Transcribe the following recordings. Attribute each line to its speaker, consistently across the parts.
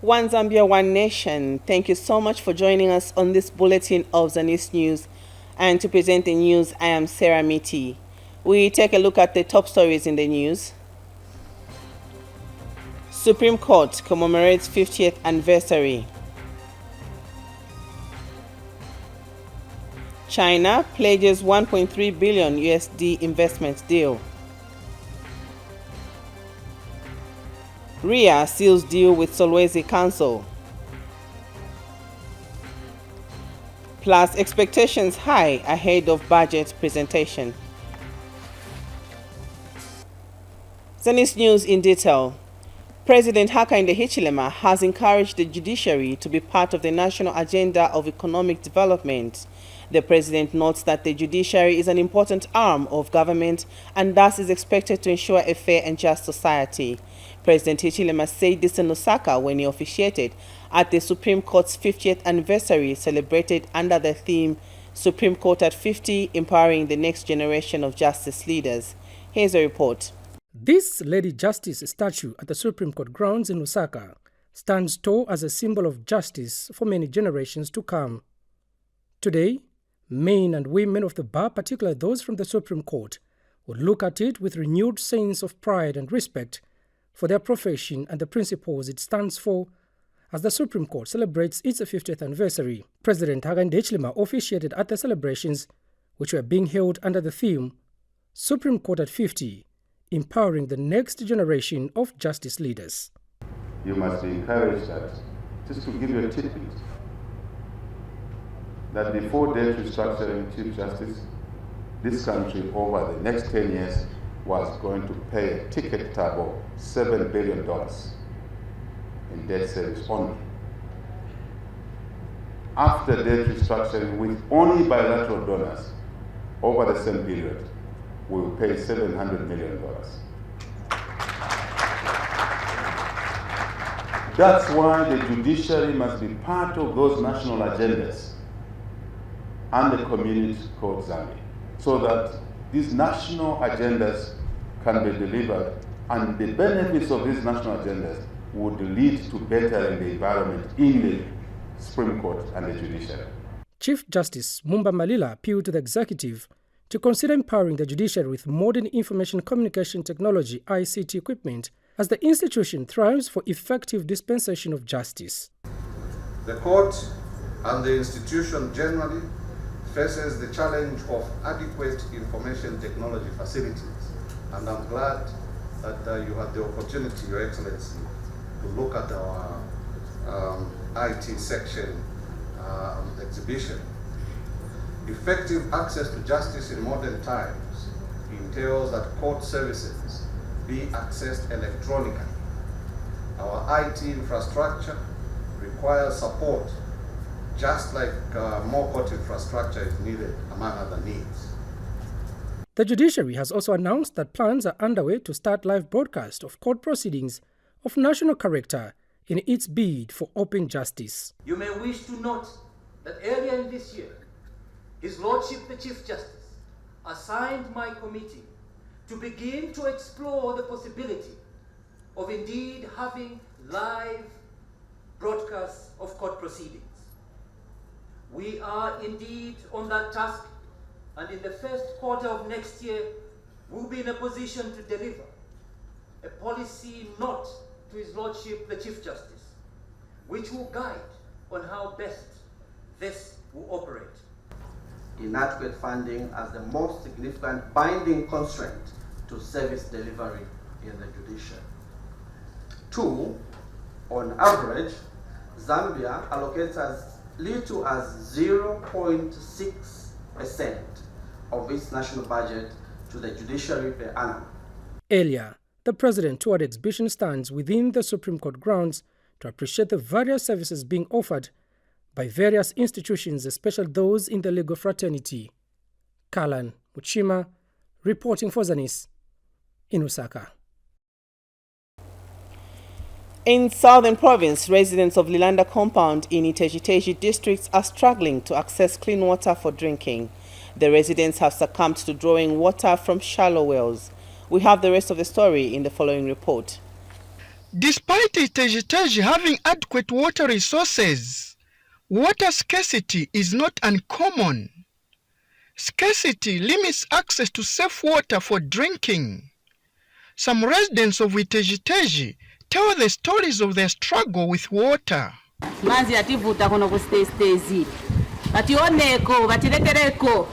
Speaker 1: One Zambia, One Nation. Thank you so much for joining us on this bulletin of ZANIS News. And to present the news, I am Sarah Miti. We take a look at the top stories in the news. Supreme Court commemorates 50th anniversary. China pledges 1.3 billion USD investment deal. RIA seals deal with Solwezi Council. Plus expectations high ahead of budget presentation. ZANIS News in detail. President Hakainde Hichilema has encouraged the judiciary to be part of the national agenda of economic development. The president notes that the judiciary is an important arm of government and thus is expected to ensure a fair and just society. President Hichilema said this in Osaka when he officiated at the Supreme Court's 50th anniversary celebrated under the theme Supreme Court at 50, Empowering the Next Generation of Justice Leaders. Here's a report.
Speaker 2: This Lady Justice statue at the Supreme Court grounds in Osaka stands tall as a symbol of justice for many generations to come. Today, men and women of the bar, particularly those from the Supreme Court, will look at it with renewed sense of pride and respect for their profession and the principles it stands for as the Supreme Court celebrates its 50th anniversary. President Hakainde Hichilema officiated at the celebrations, which were being held under the theme Supreme Court at 50, Empowering the Next Generation of Justice Leaders.
Speaker 3: You must be encouraged that, just to give you a tidbit, that before debt restructuring, Chief Justice, this country over the next 10 years was going to pay a ticket tab of $7 billion in debt service only. After debt restructuring, with only bilateral donors, over the same period, we will pay $700 million. That's why the judiciary must be part of those national agendas and the community called Zambia, so that these national agendas can be delivered, and the benefits of these national agendas would lead to bettering the environment in the Supreme Court and the judiciary.
Speaker 2: Chief Justice Mumba Malila appealed to the executive to consider empowering the judiciary with modern information communication technology (ICT) equipment as the institution thrives for effective dispensation of justice.
Speaker 4: The court and the institution generally faces the challenge of adequate information technology facilities, and I'm glad that you had the opportunity, Your Excellency, to look at our IT section exhibition. Effective access to justice in modern times entails that court services be accessed electronically. Our IT infrastructure requires support, just like more court infrastructure is needed, among other needs.
Speaker 2: The judiciary has also announced that plans are underway to start live broadcast of court proceedings of national character in its bid for open justice.
Speaker 5: You may wish to note that earlier in this year, His Lordship the Chief Justice assigned my committee to begin to explore the possibility of indeed having live broadcasts of court proceedings. We are indeed on that task, and in the first quarter of next year, we'll be in a position to deliver a policy note to His Lordship the Chief Justice, which will guide on how best this will operate.
Speaker 6: Inadequate funding as the most significant binding constraint to service delivery in the judiciary. 2, on average, Zambia allocates as little as 0.6% of its national budget to the judiciary per annum.
Speaker 2: Earlier, the president toured exhibition stands within the Supreme Court grounds to appreciate the various services being offered by various institutions, especially those in the legal fraternity. Kalan Muchima, reporting for ZANIS in Osaka.
Speaker 1: In Southern Province, residents of Lilanda Compound in Iteji districts are struggling to access clean water for drinking. The residents have succumbed to drawing water from shallow wells. We have the rest of the story in the following report.
Speaker 7: Despite Iteji having adequate water resources, water scarcity is not uncommon. Scarcity limits access to safe water for drinking. Some residents of Iteji tell the stories of their struggle with water.
Speaker 8: Manzi ativuta kuno ku stezi bationeko batiletereko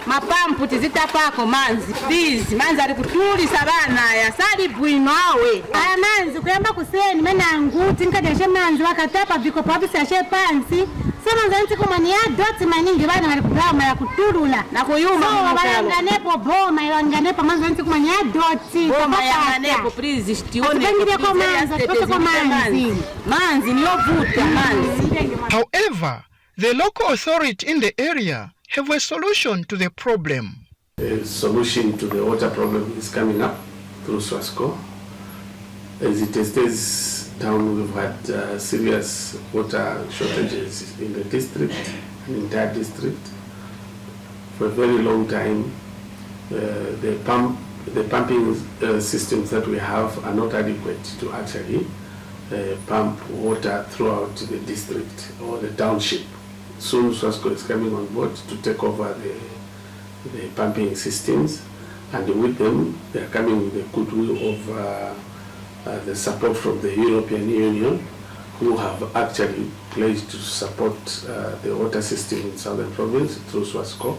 Speaker 8: mapampu tizitapako manzi please manzi ali kutulisa bana ya sali bwino awe aya manzi kuyamba kuseni menangu tinkajeshe manzi wakatapa vikopo abisashe pansi sema zanti kumani ya doti maningi bana bali kubrama ya kutulula na kuyuma so balanganepo boma ilanganepo manzi zanti kumani ya doti boma ya nganepo please tione ko manzi niyovuta manzi.
Speaker 7: However, the local authority in the area have a solution to the problem.
Speaker 9: A solution to the water problem is coming up through SWASCO. As it is this town, we've had serious water shortages in the district, an entire district. For a very long time, the pumping systems that we have are not adequate to actually pump water throughout the district or the township. Soon SWASCO is coming on board to take over the pumping systems, and with them they are coming with the goodwill of the support from the European Union, who have actually pledged to support the water system in Southern Province through SWASCO.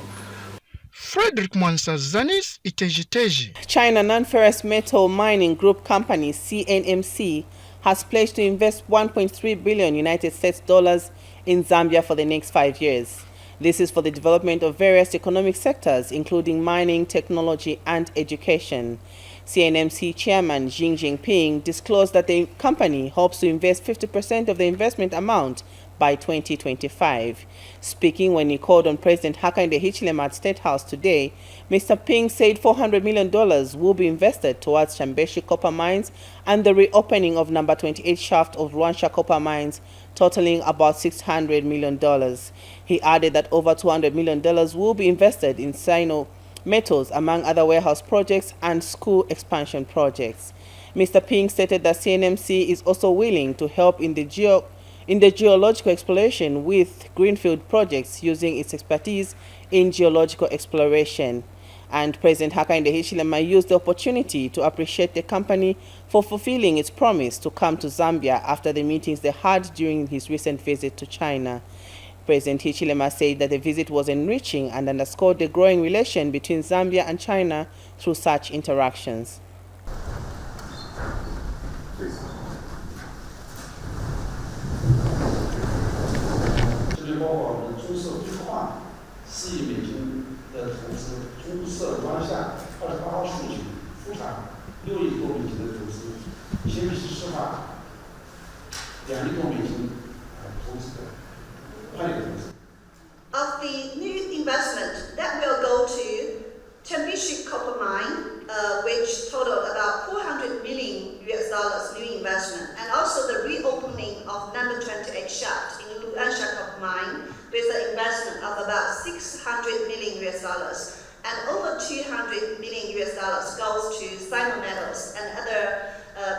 Speaker 7: Frederick Mwansa, ZANIS, Iteji.
Speaker 1: China Non-Ferrous Metal Mining Group Company, CNMC, has pledged to invest $1.3 billion United States dollars in Zambia for the next 5 years. This is for the development of various economic sectors, including mining, technology, and education. CNMC Chairman Xi Jinping disclosed that the company hopes to invest 50% of the investment amount by 2025. Speaking when he called on President Hakainde Hichilema at State House today, Mr. Ping said $400 million will be invested towards Chambeshi copper mines and the reopening of number 28 shaft of Rwansha copper mines, totaling about $600 million. He added that over $200 million will be invested in Sino Metals, among other warehouse projects and school expansion projects. Mr. Ping stated that CNMC is also willing to help in the geological exploration with greenfield projects using its expertise in geological exploration. And President Hakainde Hichilema used the opportunity to appreciate the company for fulfilling its promise to come to Zambia after the meetings they had during his recent visit to China. President Hichilema said that the visit was enriching and underscored the growing relation between Zambia and China through such interactions.
Speaker 10: Of the new investment that will go to Chambeshi copper mine, which totaled about $400 million new investment, and also the reopening of number 28 shaft in Rwansha copper mine with an investment of about $600 million, and over $200 million goes to Sino Metals and other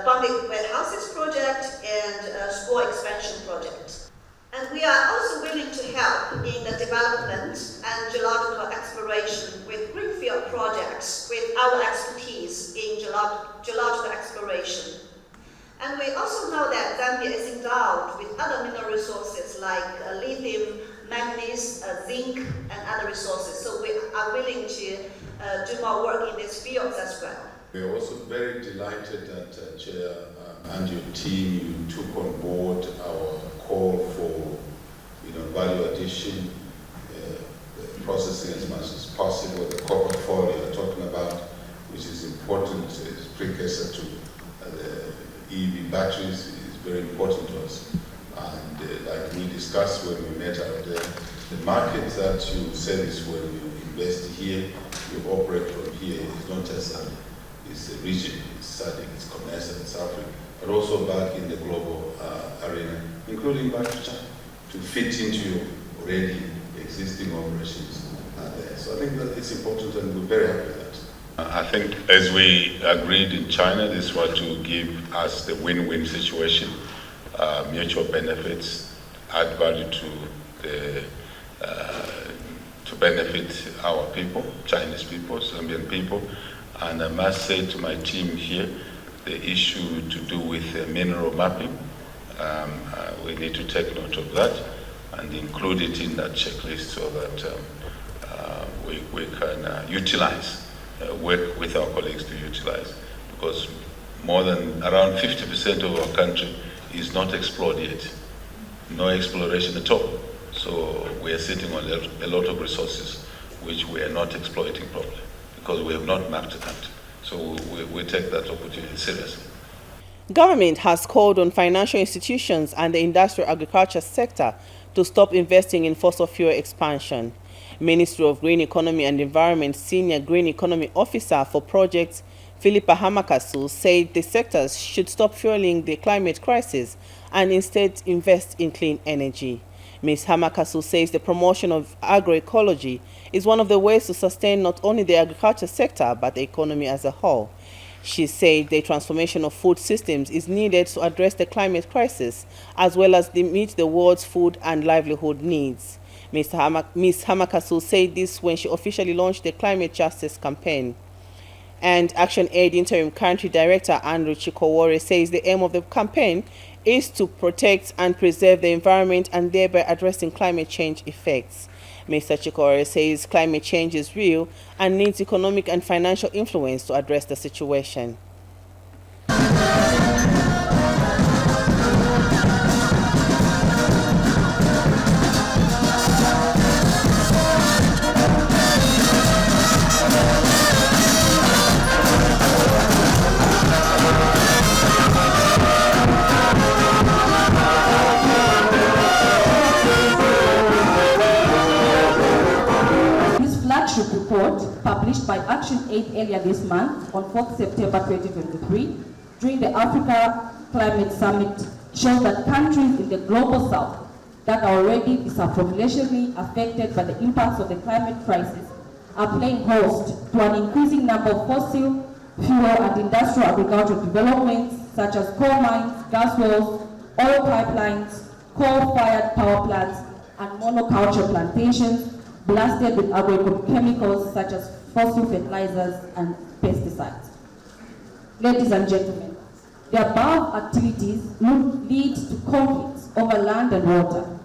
Speaker 10: public warehouses project and school expansion project. And we are also willing to help in the development and geological exploration with greenfield projects with our expertise in geological exploration. And we also know that Zambia is endowed with other mineral resources like lithium, manganese, zinc, and other resources. So we are willing to do more work in these fields as well.
Speaker 3: We are also very delighted that Chair and your team took on board our call for value addition, processing as much as possible. The copper foil you're talking about, which is important, is precursor to the EV batteries, is very important to us. And like we discussed when we met out there, the market that you service when you invest here, you operate from here, is not just it's a region, it's SADC, it's COMESA, it's Africa, but also back in the global arena, including back to China, to fit into your already existing operations there. So I think that it's important, and we're very happy with that.
Speaker 11: I think as we agreed in China, this was to give us the win-win situation, mutual benefits, add value to the to benefit our people, Chinese people, Zambian people. And I must say to my team here, the issue to do with mineral mapping, we need to take note of that and include it in that checklist so that we can utilize, work with our colleagues to utilize, because more than around 50% of our country is not explored yet, no exploration at all. So we are sitting on a lot of resources which we are not exploiting properly because we have not mapped it out. So we take that opportunity seriously.
Speaker 1: Government has called on financial institutions and the industrial agriculture sector to stop investing in fossil fuel expansion. Ministry of Green Economy and Environment Senior Green Economy Officer for projects Philippa Hamakasu said the sectors should stop fueling the climate crisis and instead invest in clean energy. Ms. Hamakasu says the promotion of agroecology is one of the ways to sustain not only the agriculture sector but the economy as a whole. She said the transformation of food systems is needed to address the climate crisis as well as meet the world's food and livelihood needs. Ms. Hamakasu said this when she officially launched the Climate Justice campaign. And Action Aid Interim Country Director Andrew Chikowore says the aim of the campaign is to protect and preserve the environment and thereby addressing climate change effects. Mr. Chikowore says climate change is real and needs economic and financial influence to address the situation.
Speaker 12: Report published by Action Aid earlier this month on 4th September 2023 during the Africa Climate Summit shows that countries in the global south that are already disproportionately affected by the impacts of the climate crisis are playing host to an increasing number of fossil fuel and industrial agricultural developments such as coal mines, gas wells, oil pipelines, coal-fired power plants, and monoculture plantations blasted with agrochemicals such as fossil fertilizers and pesticides. Ladies and gentlemen, the above activities lead to conflicts over land and water.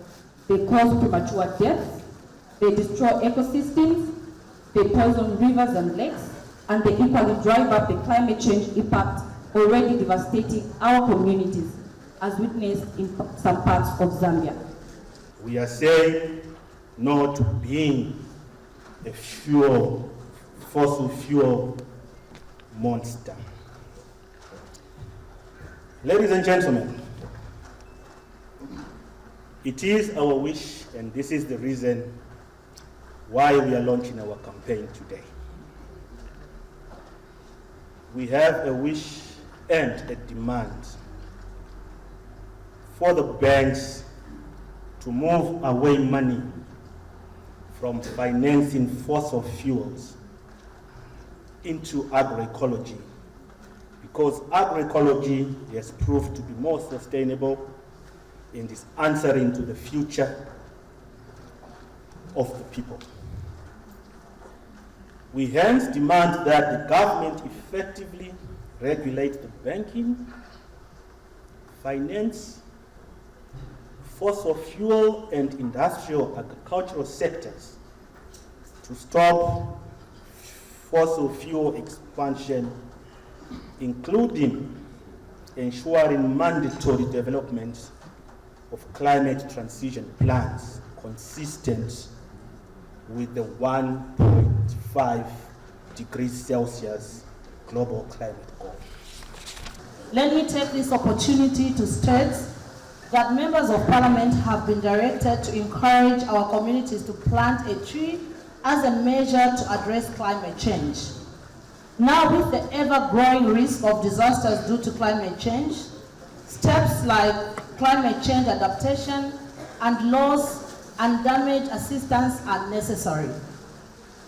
Speaker 12: They cause premature deaths, they destroy ecosystems, they poison rivers and lakes, and they equally drive up the climate change impact already devastating our communities, as witnessed in some parts of Zambia.
Speaker 13: We are saying no to being a fossil fuel monster. Ladies and gentlemen, it is our wish, and this is the reason why we are launching our campaign today. We have a wish and a demand for the banks to move away money from financing fossil fuels into agroecology, because agroecology has proved to be more sustainable and is answering to the future of the people. We hence demand that the government effectively regulate the banking, finance, fossil fuel and industrial agricultural sectors to stop fossil fuel expansion, including ensuring mandatory development of climate transition plans consistent with the 1.5 degrees Celsius global climate goal.
Speaker 12: Let me take this opportunity to state that members of parliament have been directed to encourage our communities to plant a tree as a measure to address climate change. Now, with the ever-growing risk of disasters due to climate change, steps like climate change adaptation and loss and damage assistance are necessary.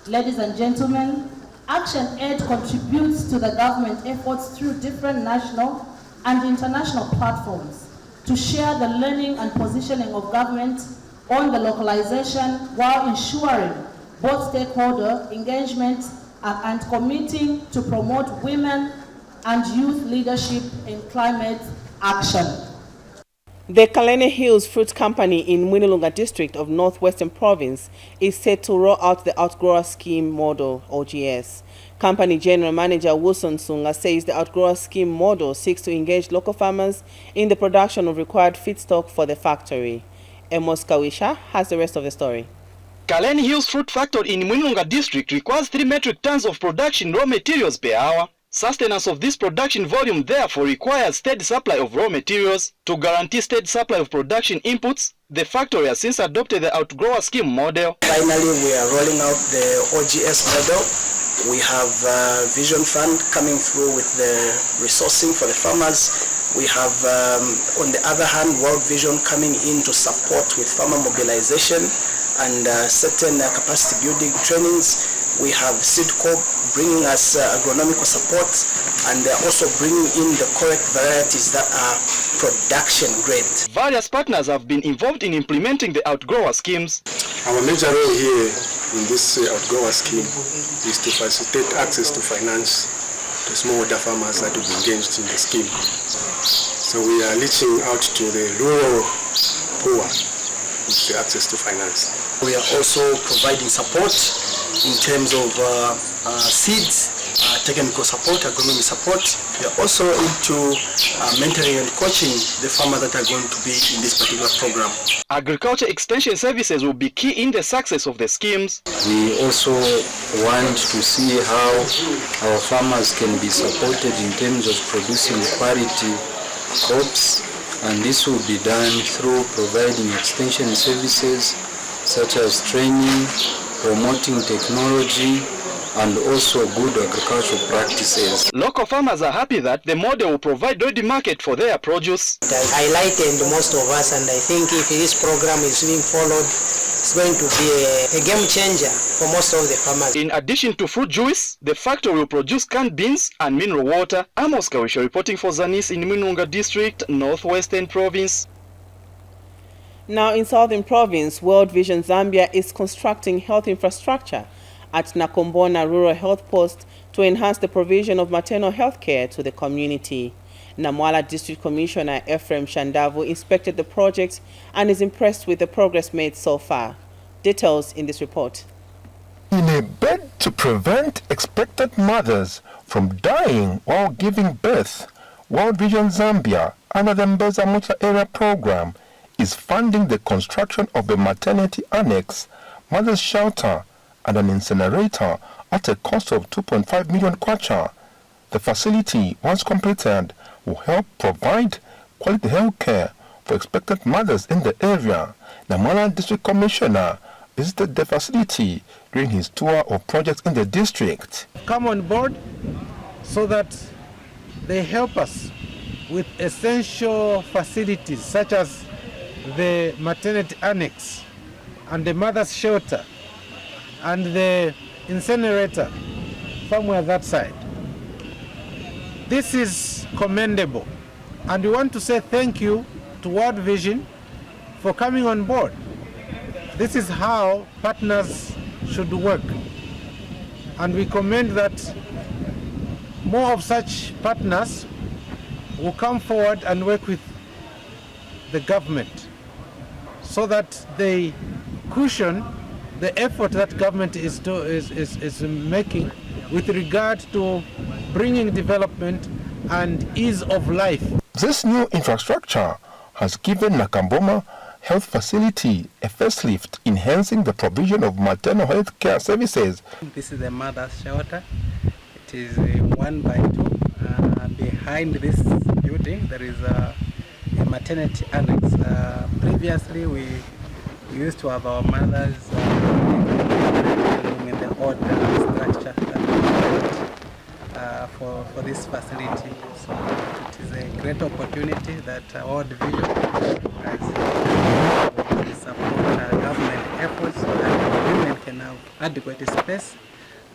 Speaker 12: Ladies and gentlemen, Action Aid contributes to the government efforts through different national and international platforms to share the learning and positioning of government on the localization while ensuring both stakeholder engagement and committing to promote women and youth leadership in climate action.
Speaker 1: The Kalene Hills Fruit Company in Mwinilunga district of Northwestern Province is set to roll out the Outgrower Scheme model, OGS. Company General Manager Wilson Sunga says the Outgrower Scheme model seeks to engage local farmers in the production of required feedstock for the factory. Emos Kawisha has the rest of the story.
Speaker 14: Kalene Hills Fruit Factory in Mwinilunga district requires 3 metric tons of production raw materials per hour. Sustenance of this production volume therefore requires steady supply of raw materials. To guarantee steady supply of production inputs, the factory has since adopted the Outgrower Scheme model.
Speaker 15: Finally, we are rolling out the OGS model. We have Vision Fund coming through with the resourcing for the farmers. We have, on the other hand, World Vision coming in to support with farmer mobilization and certain capacity building trainings. We have SeedCorp bringing us agronomical support, and they're also bringing in the correct varieties that are production grade.
Speaker 14: Various partners have been involved in implementing the Outgrower Schemes.
Speaker 16: Our major role here in this Outgrower Scheme is to facilitate access to finance to smallholder farmers that will be engaged in the scheme. So we are reaching out to the rural poor with the access to finance.
Speaker 15: We are also providing support in terms of seeds, technical support, agronomy support. We are also into mentoring and coaching the farmers that are going to be in this particular program.
Speaker 14: Agriculture extension services will be key in the success of the schemes.
Speaker 17: We also want to see how our farmers can be supported in terms of producing quality crops, and this will be done through providing extension services such as training, promoting technology, and also good agricultural practices.
Speaker 14: Local farmers are happy that the model will provide ready market for their produce.
Speaker 15: I like it, most of us, and I think if this program is being followed, it's going to be a game changer for most of the farmers.
Speaker 14: In addition to fruit juice, the factory will produce canned beans and mineral water. Amos Kawisha reporting for ZANIS in Mwinilunga District, Northwestern Province.
Speaker 1: Now in Southern Province, World Vision Zambia is constructing health infrastructure at Nakombona Rural Health Post to enhance the provision of maternal health care to the community. Namwala District Commissioner Ephraim Shandavu inspected the project and is impressed with the progress made so far. Details in this report.
Speaker 18: In a bid to prevent expectant mothers from dying while giving birth, World Vision Zambia, under the Mbeza Mucha Area Program, is funding the construction of a maternity annex, mother's shelter, and an incinerator at a cost of 2.5 million kwacha. The facility, once completed, will help provide quality health care for expectant mothers in the area. Namwala District Commissioner visited the facility during his tour of projects in the district.
Speaker 19: Come on board so that they help us with essential facilities such as the maternity annex and the mother's shelter and the incinerator somewhere that side. This is commendable, and we want to say thank you to World Vision for coming on board. This is how partners should work, and we commend that more of such partners will come forward and work with the government so that they cushion the effort that government is making with regard to bringing development and ease of life.
Speaker 18: This new infrastructure has given Nakamboma Health Facility a facelift, enhancing the provision of maternal health care services.
Speaker 20: This is the mother's shelter. It is 1 by 2. Behind this building there is a maternity annex. Previously we used to have our mothers in the old structure that for this facility. So it is a great opportunity that World Vision has support government efforts so that women can have adequate space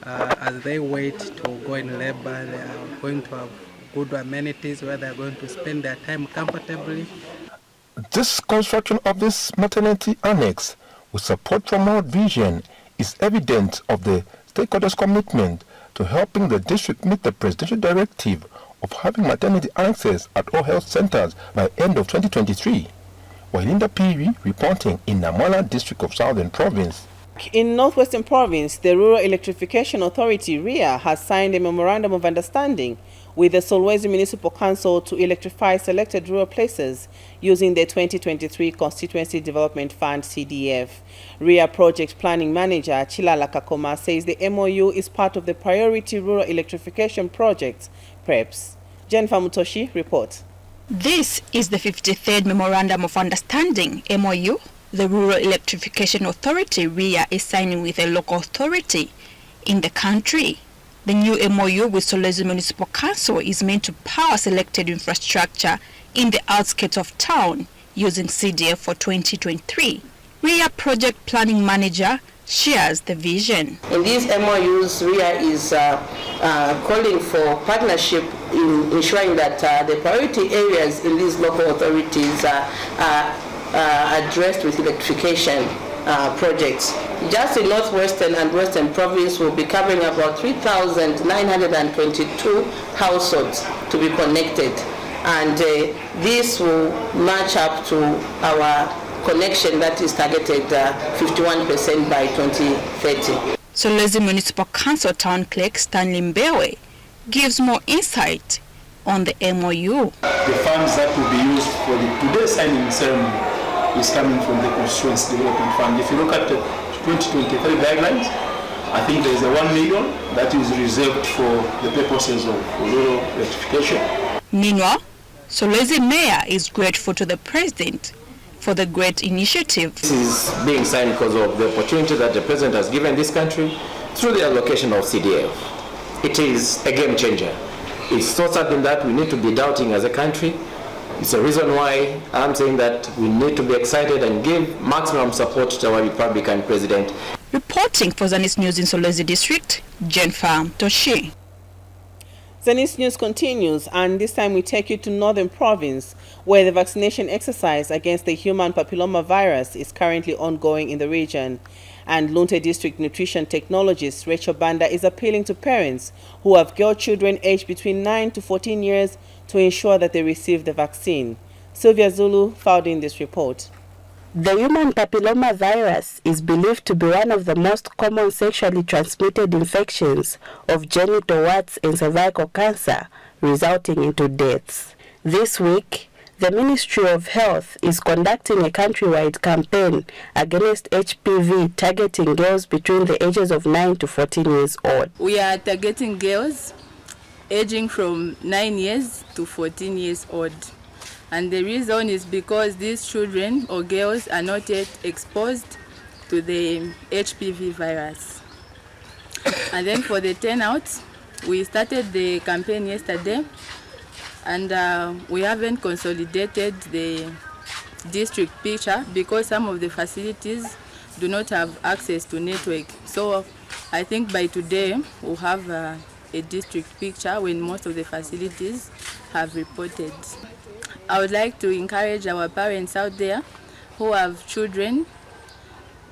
Speaker 20: as they wait to go in labor, they are going to have good amenities where they are going to spend their time comfortably.
Speaker 18: This construction of this maternity annex with support from World Vision is evidence of the stakeholders' commitment to helping the district meet the presidential directive of having maternity annexes at all health centers by end of 2023. Walinda Piri reporting in Namwala district of Southern Province.
Speaker 1: In Northwestern Province, the Rural Electrification Authority, REA, has signed a memorandum of understanding with the Solwezi Municipal Council to electrify selected rural places using the 2023 Constituency Development Fund CDF. REA Project Planning Manager Chilala Kakoma says the MOU is part of the Priority Rural Electrification Project, PREPS. Jennifer Mutoshi reports.
Speaker 21: This is the 53rd Memorandum of Understanding, MOU, the Rural Electrification Authority, REA, is signing with a local authority in the country. The new MOU with Solwezi Municipal Council is meant to power selected infrastructure in the outskirts of town using CDF for 2023. REA Project Planning Manager shares the vision.
Speaker 22: In these MOUs, REA is calling for partnership in ensuring that the priority areas in these local authorities are addressed with electrification projects. Just in Northwestern and Western Province, we'll be covering about 3,922 households to be connected. And this will match up to our connection that is targeted 51% by 2030.
Speaker 21: Solwezi Municipal Council Town Clerk Stanley Mbewe gives more insight on the MOU.
Speaker 23: The funds that will be used for today's signing ceremony is coming from the Constituency Development Fund. If you look at the 2023 guidelines, I think there is a 1 million that is reserved for the purposes of rural electrification.
Speaker 21: Meanwhile, Solwezi Mayor is grateful to the President for the great initiative.
Speaker 24: This is being signed because of the opportunity that the President has given this country through the allocation of CDF. It is a game changer. It's not something that we need to be doubting as a country. It's a reason why I'm saying that we need to be excited and give maximum support to our Republican President.
Speaker 21: Reporting for ZANIS News in Solwezi District, Jennifer Mutoshi.
Speaker 1: ZANIS News continues, and this time we take you to Northern Province, where the vaccination exercise against the human papillomavirus is currently ongoing in the region. And Lunte District Nutrition Technologist Rachel Banda is appealing to parents who have girl children aged between 9 to 14 years to ensure that they receive the vaccine. Sylvia Zulu filed in this report.
Speaker 25: The human papillomavirus is believed to be one of the most common sexually transmitted infections of genital warts and cervical cancer, resulting into deaths. This week, the Ministry of Health is conducting a countrywide campaign against HPV, targeting girls between the ages of 9 to 14 years old.
Speaker 26: We are targeting girls aging from 9 years to 14 years old. And the reason is because these children or girls are not yet exposed to the HPV virus. And then for the turnout, we started the campaign yesterday, and we haven't consolidated the district picture because some of the facilities do not have access to network. So I think by today we'll have a district picture when most of the facilities have reported. I would like to encourage our parents out there who have children,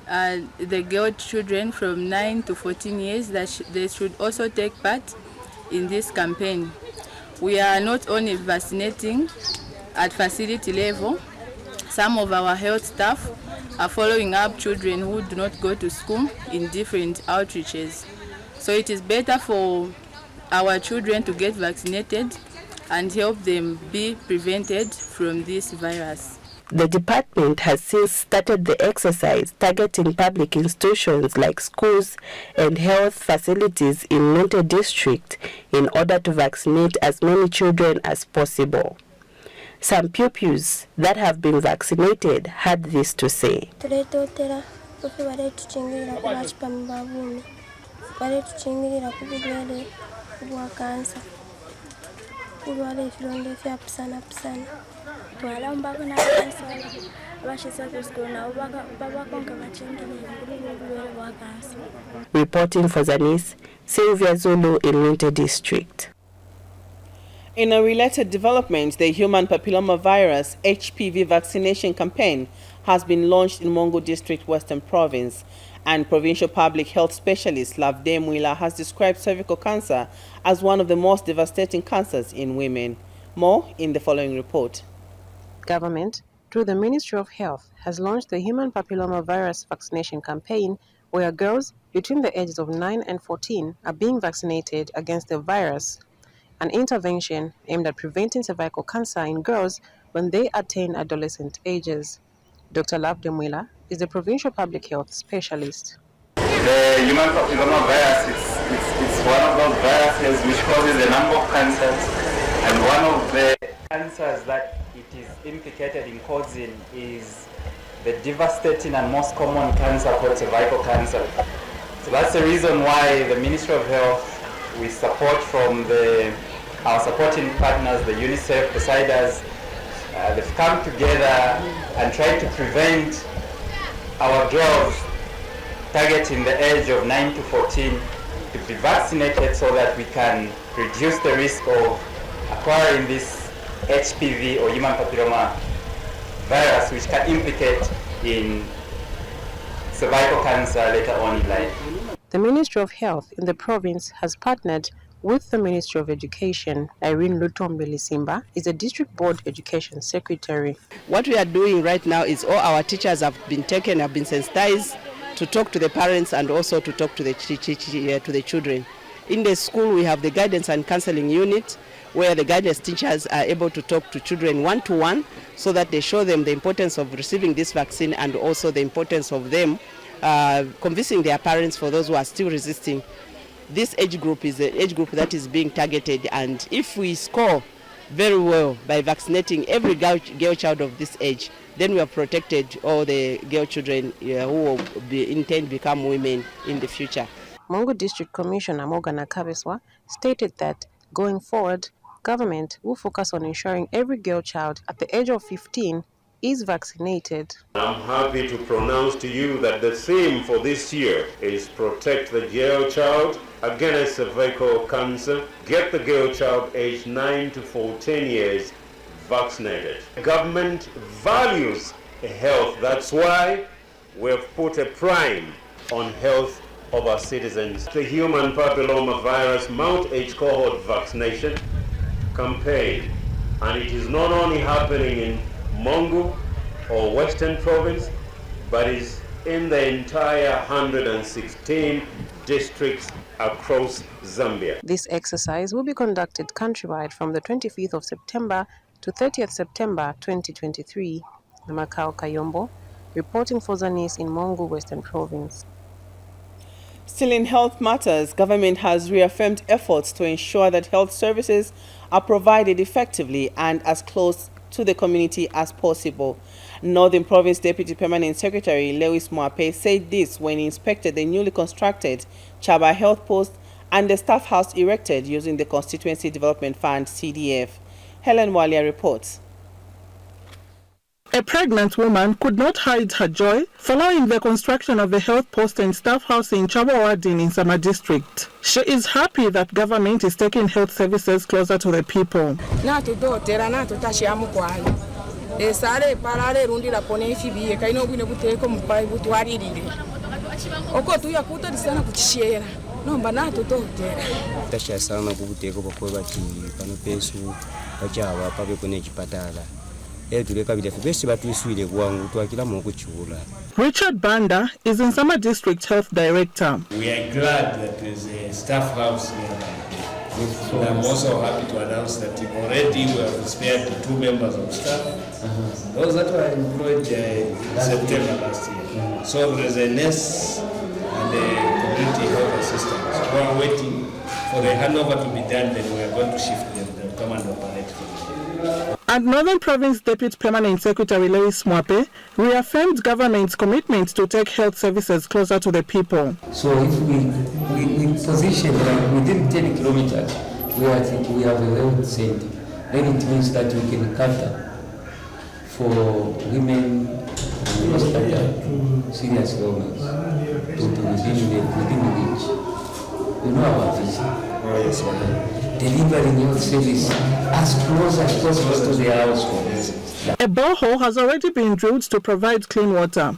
Speaker 26: the girl children from 9 to 14 years, that they should also take part in this campaign. We are not only vaccinating at facility level, some of our health staff are following up children who do not go to school in different outreaches. So it is better for our children to get vaccinated and help them be prevented from this virus.
Speaker 25: The department has since started the exercise targeting public institutions like schools and health facilities in Lunte District in order to vaccinate as many children as possible. Some pupils that have been vaccinated had this to say. Reporting for ZANIS, Sylvia Zulu in Winter District.
Speaker 1: In a related development, the human papillomavirus HPV vaccination campaign has been launched in Mongo District, Western Province, and provincial public health specialist Lavde Mwila has described cervical cancer as one of the most devastating cancers in women. More in the following report.
Speaker 2: Government, through the Ministry of Health, has launched the human papillomavirus vaccination campaign where girls between the ages of 9 and 14 are being vaccinated against the virus, an intervention aimed at preventing cervical cancer in girls when they attain adolescent ages. Dr. Lavde Mwila is the provincial public health specialist.
Speaker 4: The human papillomavirus is one of those viruses which causes a number of cancers, and one of the cancers that it is implicated in causing is the devastating and most common cancer called cervical cancer. So that's the reason why the Ministry of Health, with support from our supporting partners, the UNICEF, beside us, they've come together and tried to prevent our girls targeting the age of 9 to 14 to be vaccinated so that we can reduce the risk of acquiring this HPV or human papilloma virus, which can implicate in cervical cancer later on in life.
Speaker 2: The Ministry of Health in the province has partnered with the Ministry of Education. Irene Lutombe Simba is the District Board Education Secretary.
Speaker 5: What we are doing right now is all our teachers have been sensitized to talk to the parents and also to talk to the children. In the school, we have the guidance and counseling unit where the guidance teachers are able to talk to children one-to-one so that they show them the importance of receiving this vaccine and also the importance of them convincing their parents for those who are still resisting. This age group is the age group that is being targeted, and if we score very well by vaccinating every girl child of this age, then we have protected all the girl children who will intend to become women in the future.
Speaker 2: Mongo District Commissioner Morgana Kabeswa stated that going forward, government will focus on ensuring every girl child at the age of 15 is vaccinated.
Speaker 6: I'm happy to pronounce to you that the theme for this year is protect the girl child against cervical cancer. Get the girl child aged 9 to 14 years vaccinated. Government values health. That's why we've put a prime on health of our citizens. The human papillomavirus multi-age cohort vaccination campaign, and it is not only happening in Mongo or Western Province, but is in the entire 116 districts across Zambia.
Speaker 2: This exercise will be conducted countrywide from the 25th of September to 30th September 2023. Namakao Kayombo, reporting for ZANIS in Mongo, Western Province.
Speaker 1: Still in health matters, government has reaffirmed efforts to ensure that health services are provided effectively and as close to the community as possible. Northern Province Deputy Permanent Secretary Lewis Mwape said this when he inspected the newly constructed Chaba Health Post and the staff house erected using the Constituency Development Fund CDF. Helen Walia reports.
Speaker 8: A pregnant woman could not hide her joy following the construction of the health post and staff house in Chabawadin in Sama district. She is happy that government is taking health services closer to the people. Richard Banda is in Sama District Health Director.
Speaker 9: We are glad that there is a staff house nearby. So I'm also happy to announce that already we have spared 2 members of staff. Those that were employed in September last year. So there is a nurse and a community health assistant. So we are waiting for the handover to be done, then we are going to shift them. They'll come and operate for them.
Speaker 8: And Northern Province Deputy Permanent Secretary Lewis Mwape reaffirmed government's commitment to take health services closer to the people.
Speaker 27: So if we position within 10 kilometers, we have a health center, then it means that we can cater for women those that are serious illness to within reach. You know about this?
Speaker 3: Yes,
Speaker 27: delivering health service as close as possible to their households.
Speaker 8: A borehole has already been drilled to provide clean water.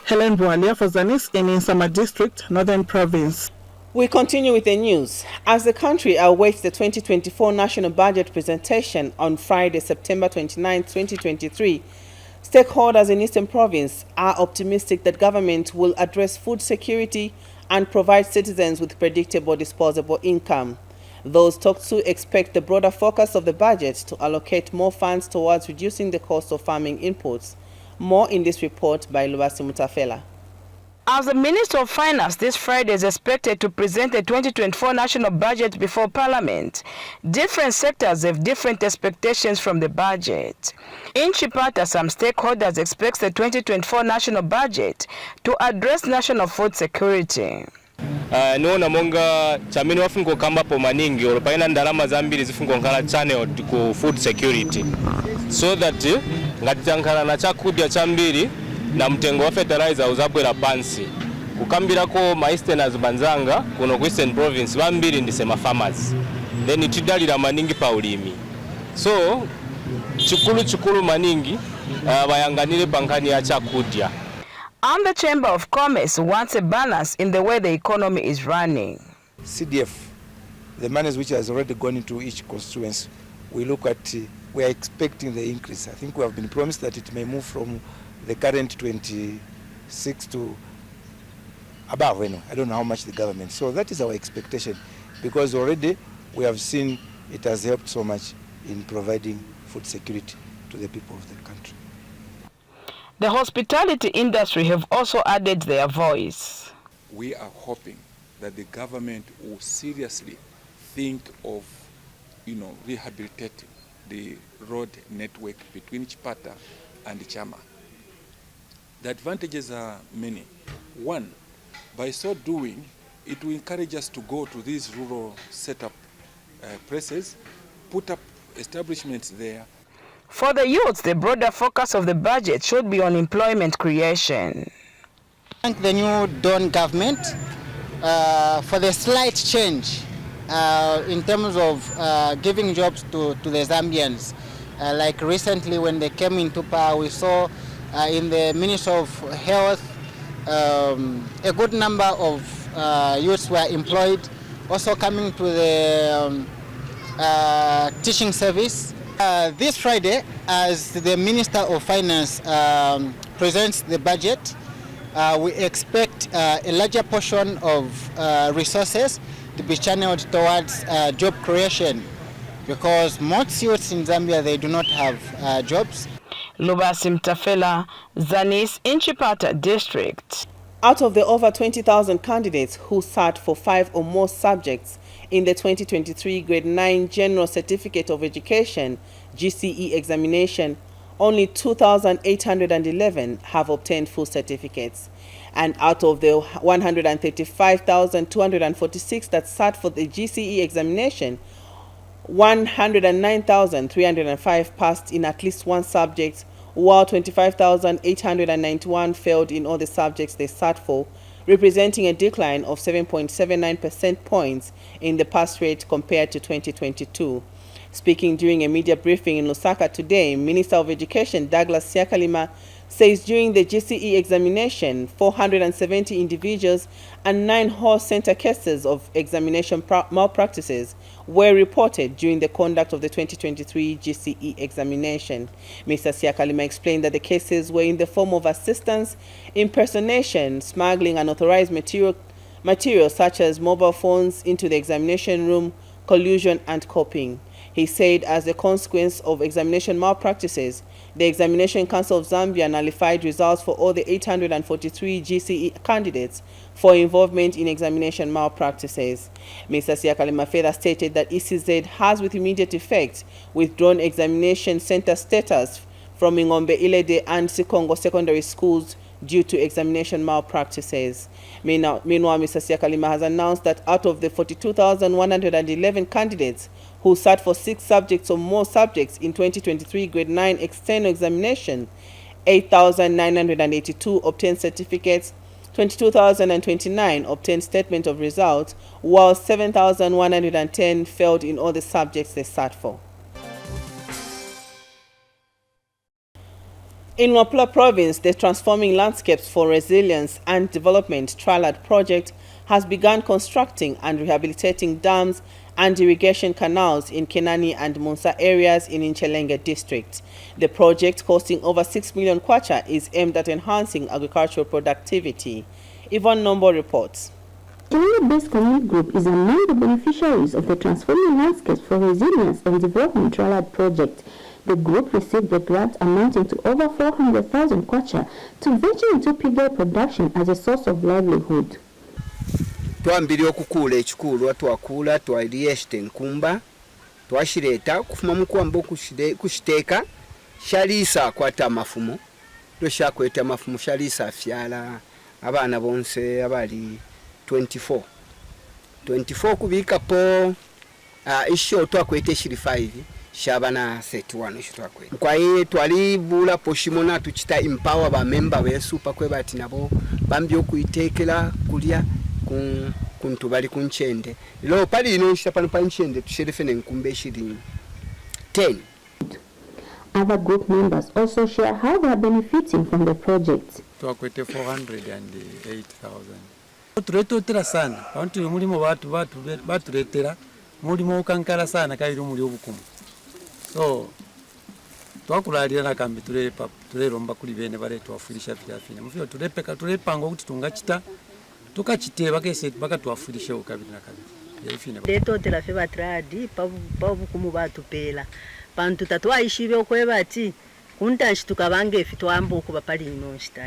Speaker 8: Helen Bualia for ZANIS in Insama District, Northern Province.
Speaker 1: We continue with the news. As the country awaits the 2024 National Budget presentation on Friday, September 29, 2023, stakeholders in Eastern Province are optimistic that government will address food security and provide citizens with predictable disposable income. Those talked to expect the broader focus of the budget to allocate more funds towards reducing the cost of farming inputs. More in this report by Lubasi Mutafela.
Speaker 7: As the Minister of Finance this Friday is expected to present the 2024 national budget before Parliament, different sectors have different expectations from the budget. In Chipata, some stakeholders expect the 2024 national budget to address national food security.
Speaker 10: Nona monga chamini wafungo kamba po maningi olupaina ndalama zambiri zifungo nkala channel ku food security so that ngati chankala na chakudya chambiri na mtengo wa fertilizer uzabwera pansi kukambirako maisterners banzanga kuno ku Eastern Province bambiri ndisema farmers then tidalira maningi pa ulimi so chukulu maningi bayanganire pankani ya chakudya.
Speaker 7: And the Chamber of Commerce wants a balance in the way the economy is running.
Speaker 11: CDF, the monies which has already gone into each constituency, we are expecting the increase. I think we have been promised that it may move from the current 26 to above, I don't know how much the government. So that is our expectation because already we have seen it has helped so much in providing food security to the people of the country.
Speaker 7: The hospitality industry have also added their voice.
Speaker 12: We are hoping that the government will seriously think of, rehabilitating the road network between Chipata and Chama. The advantages are many. One, by so doing, it will encourage us to go to these rural setup places, put up establishments there.
Speaker 7: For the youth, the broader focus of the budget should be on employment creation.
Speaker 13: Thank the new Dawn government for the slight change in terms of giving jobs to the Zambians. Like recently when they came into power, we saw in the Ministry of Health a good number of youths were employed, also coming to the teaching service. This Friday, as the Minister of Finance presents the budget, we expect a larger portion of resources to be channeled towards job creation because most youths in Zambia, they do not have jobs.
Speaker 7: Lubasi Mutafela, ZANIS in Chipata District.
Speaker 1: Out of the over 20,000 candidates who sat for 5 or more subjects in the 2023 Grade 9 General Certificate of Education GCE examination, only 2,811 have obtained full certificates. And out of the 135,246 that sat for the GCE examination, 109,305 passed in at least one subject, while 25,891 failed in all the subjects they sat for, representing a decline of 7.79% points in the pass rate compared to 2022. Speaking during a media briefing in Lusaka today, Minister of Education Douglas Siakalima says during the GCE examination, 470 individuals and 9 horse center cases of examination malpractices were reported during the conduct of the 2023 GCE examination. Mr. Siakalima explained that the cases were in the form of assistance, impersonation, smuggling unauthorized material such as mobile phones into the examination room, collusion and copying. He said as a consequence of examination malpractices, the Examination Council of Zambia nullified results for all the 843 GCE candidates for involvement in examination malpractices. Mr. Siakalima further stated that ECZ has with immediate effect withdrawn examination center status from Ingombe Ilede and Sikongo secondary schools due to examination malpractices. Meanwhile, Mr. Siakalima has announced that out of the 42,111 candidates who sat for 6 subjects or more subjects in 2023 grade 9 external examination, 8,982 obtained certificates, 22,029 obtained statement of results, while 7,110 failed in all the subjects they sat for. In Wapula Province, the Transforming Landscapes for Resilience and Development Triad project has begun constructing and rehabilitating dams and irrigation canals in Kenani and Munsa areas in Inchelenge district. The project, costing over 6 million kwacha, is aimed at enhancing agricultural productivity. Yvonne Nombo reports.
Speaker 3: The Inchelenge-based community group is among the beneficiaries of the Transforming Landscapes for Resilience and Development Triad project. The group received a grant amounting to over 400,000 kwacha to venture into pig production as a source of livelihood.
Speaker 14: Twambiri okukula ekikulu twakula twalieshite nkumba twashireta kufuma mukwamba kushiteka shalisa kwata amafumo doshakweta amafumo shalisa afyala abana bonse abali 24 kubika po isho twakwete shiri 5 shabana 31 isho twakwete kwa hiyo twalibula poshimona tuchita empower ba member be super kwebati nabo bambi okuitekela kulya kuntu bali kunchende lo pali ino shapano panchende tusherefene nkumbe shiri 10.
Speaker 3: Other group members also share how they are benefiting from the project.
Speaker 15: Twakwete 408,000. Turetotera sana abantu mulimo baturetera mulimo ukankala sana kairo muli obukumu. So twakulalira nakambi tureromba kuli bene bare twafurisha byafina mufyo turepanga ukuthi tungachita tukachiteba kese bakatwafurisha ukabiri nakabiri yafina
Speaker 16: leto terafe batradi pabukumu batupela bantu tatwaishibe okwebati kuntanshi tukabange fitwamba okuba pali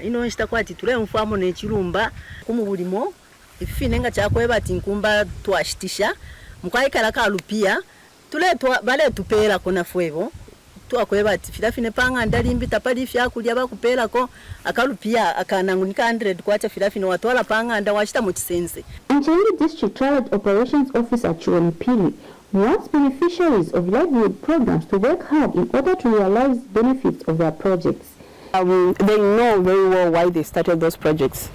Speaker 16: inonshita kwati tule mfamo nechirumba kumubulimo ifine nga chakwebati nkumba twashitisha mukwaikala kalupia tule bale tupela kona fwebo twakwebati filafine panga ndalimbi tapali fyakulya bakupela ko akalupia akanangunika 100 kwacha filafine watwala panga ndawashita mu kisense.
Speaker 3: Inchelenge District Triad Operations Officer Chuan Pili wants beneficiaries of livelihood programs to work hard in order to realize benefits of their projects.
Speaker 2: They know very well why they started those projects.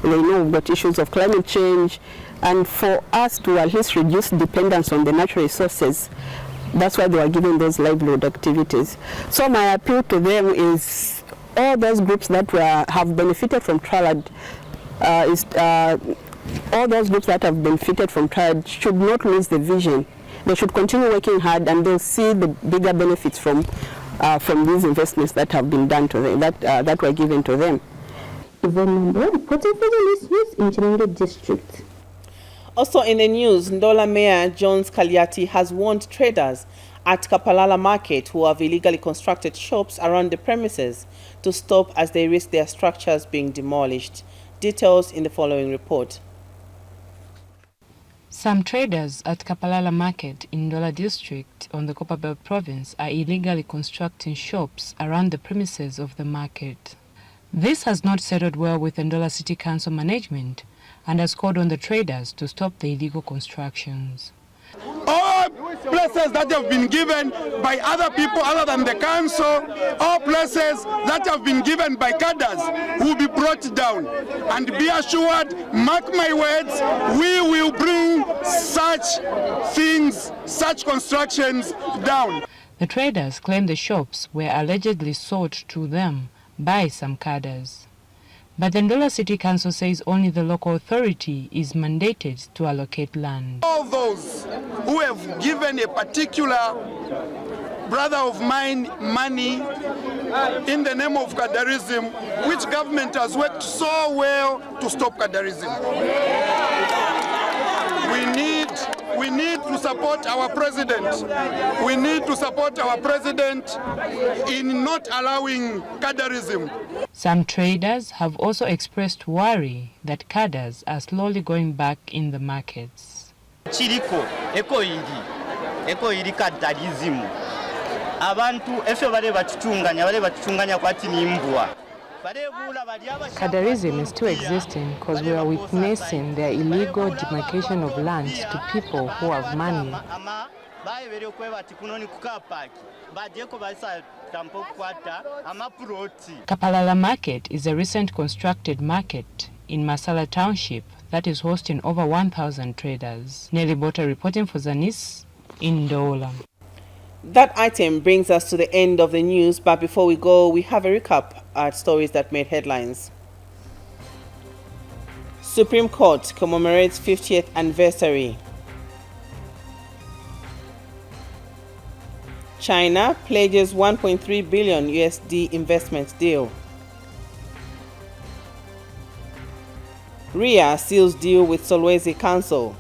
Speaker 2: They know about issues of climate change, and for us to at least reduce dependence on the natural resources, that's why they were given those livelihood activities. So my appeal to them is all those groups that have benefited from Triad, all those groups that have benefited from Triad should not lose the vision. They should continue working hard, and they'll see the bigger benefits from these investments that have been done to them, that were given to them.
Speaker 3: Yvonne Nombo reporting for the News in Inchelenge District.
Speaker 1: Also in the news, Ndola Mayor Jones Kaliati has warned traders at Kapalala Market who have illegally constructed shops around the premises to stop as they risk their structures being demolished. Details in the following report.
Speaker 17: Some traders at Kapalala Market in Ndola District on the Copperbelt Province are illegally constructing shops around the premises of the market. This has not settled well with Ndola City Council management and has called on the traders to stop the illegal constructions.
Speaker 19: All places that have been given by other people other than the council, all places that have been given by cadres will be brought down. And be assured, mark my words, we will bring such things, such constructions down.
Speaker 17: The traders claim the shops were allegedly sold to them by some cadres. But the Ndola City Council says only the local authority is mandated to allocate land.
Speaker 19: All those who have given a particular brother of mine money in the name of cadarism, which government has worked so well to stop cadarism. We need to support support our president. We need to support our president in not allowing cadreism.
Speaker 17: Some traders have also expressed worry that cadres are slowly going back in the markets.
Speaker 18: Chiriko eko iri cadreism. Abantu efe bale batutunganya kwati nimbwa.
Speaker 17: Cadreism is still existing because we are witnessing the illegal demarcation of land to people who have money. Kapalala Market is a recent constructed market in Masala Township that is hosting over 1,000 traders. Nelly Bota reporting for ZANIS in Ndola.
Speaker 1: That item brings us to the end of the news, but before we go, we have a recap at stories that made headlines. Supreme Court commemorates 50th anniversary. China pledges 1.3 billion USD investment deal. RIA seals deal with Solwezi Council.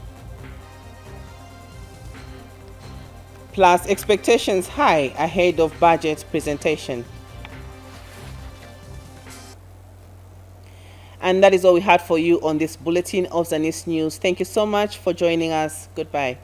Speaker 1: Plus expectations high ahead of budget presentation. And that is all we had for you on this bulletin of ZANIS News. Thank you so much for joining us. Goodbye.